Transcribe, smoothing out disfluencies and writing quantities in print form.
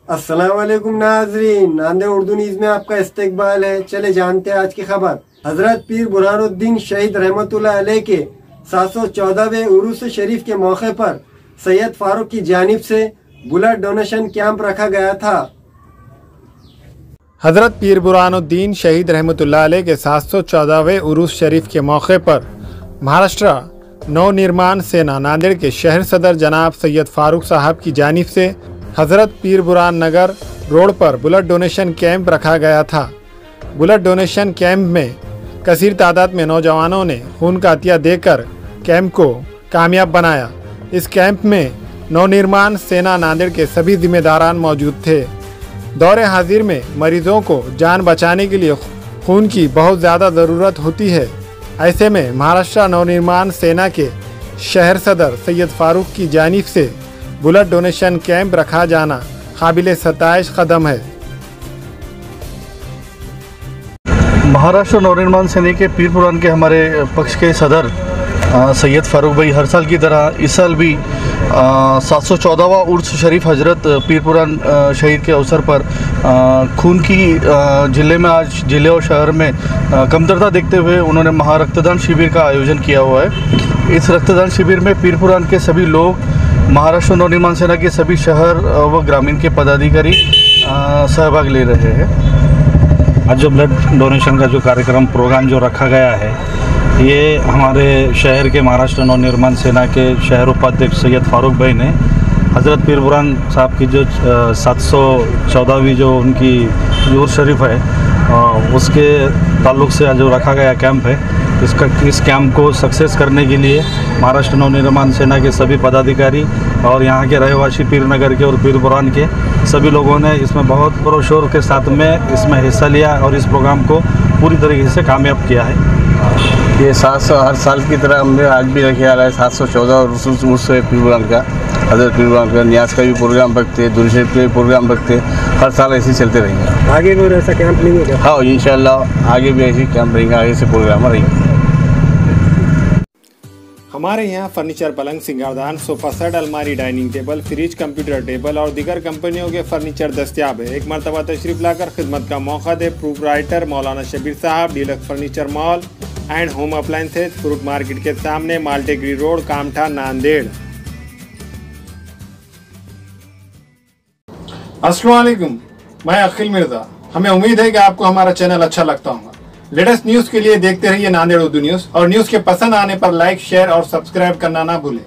अस्सलाम वालेकुम नाजरीन, नांदेड़ उर्दू न्यूज़ में आपका इस्तकबाल है। चले जानते हैं आज की खबर। हजरत पीर बुरहानुद्दीन शहीद रहमतुल्लाह अलैह के 714वें उरूस शरीफ के मौके पर सैयद फारूक की जानिब से ब्लड डोनेशन कैंप रखा गया था। हजरत पीर बुरहानुद्दीन शहीद रहमतुल्लाह अलैह के 714वें उरूस शरीफ के मौके पर महाराष्ट्र नवनिर्माण सेना नांदेड़ के शहर सदर जनाब सैयद फारूक साहब की जानिब से हजरत पीर बुरहान नगर रोड पर ब्लड डोनेशन कैंप रखा गया था। ब्लड डोनेशन कैंप में कसीर तादाद में नौजवानों ने खून का अतिया देकर कैंप को कामयाब बनाया। इस कैंप में नवनिर्माण सेना नांदेड़ के सभी जिम्मेदारान मौजूद थे। दौरे हाजिर में मरीजों को जान बचाने के लिए खून की बहुत ज़्यादा ज़रूरत होती है। ऐसे में महाराष्ट्र नवनिर्माण सेना के शहर सदर सैयद फारूक की जानिब से ब्लड डोनेशन कैंप रखा जाना काबिल सताइश कदम है। महाराष्ट्र नवनिर्माण सेना के पीर बुरहान के हमारे पक्ष के सदर सैयद फारूक भाई हर साल की तरह इस साल भी 714वां उर्स शरीफ हजरत पीर बुरहान शहीद के अवसर पर खून की जिले में आज जिले और शहर में कमतरता देखते हुए उन्होंने महारक्तदान शिविर का आयोजन किया हुआ है। इस रक्तदान शिविर में पीर बुरहान के सभी लोग, महाराष्ट्र नवनिर्माण सेना के सभी शहर व ग्रामीण के पदाधिकारी सहभाग ले रहे हैं। आज जो ब्लड डोनेशन का जो कार्यक्रम प्रोग्राम जो रखा गया है, ये हमारे शहर के महाराष्ट्र नवनिर्माण सेना के शहर उपाध्यक्ष सैयद फारूक भाई ने हज़रत पीर बुरहान साहब की जो 714वीं जो उनकी उरूस शरीफ है उसके ताल्लुक़ से जो रखा गया कैंप है, इस कैंप को सक्सेस करने के लिए महाराष्ट्र नवनिर्माण सेना के सभी पदाधिकारी और यहाँ के रहवासी पीर नगर के और पीर बुरहान के सभी लोगों ने इसमें बहुत पुरशोर के साथ में इसमें हिस्सा लिया और इस प्रोग्राम को पूरी तरीके से कामयाब किया है। ये 700 हर साल की तरह हमने आज भी रखे आ रहा है 714 उर्स पीर बुरहान का, हजरत पीर बुरहान का न्यास का भी प्रोग्राम रखते, दुरूद शरीफ के भी प्रोग्राम रखते, हर साल ऐसे ही चलते रहेंगे। आगे भी ऐसा कैंप नहीं? हाँ, इंशाल्लाह आगे भी ऐसे कैंप रहेंगे, आगे से प्रोग्राम रहेंगे। हमारे यहाँ फर्नीचर, पलंग, सिंगारदान, सोफा सेट, अलमारी, dining table, fridge, computer table और दीगर कंपनियों के फर्नीचर दस्तियाब है। एक मरतबा तशरीफ लाकर खिदमत का मौका दे। प्रोप्राइटर मौलाना शबीर साहब, deluxe furniture mall and home appliances, fruit market के सामने, माल्टेगरी रोड, कामठा, नांदेड़। अस्सलाम वालेकुम, मैं अखिल मिर्जा। हमें उम्मीद है कि आपको हमारा चैनल अच्छा लगता होगा। लेटेस्ट न्यूज़ के लिए देखते रहिए नांदेड़ उर्दू न्यूज़ और न्यूज़ के पसंद आने पर लाइक, शेयर और सब्सक्राइब करना ना भूलें।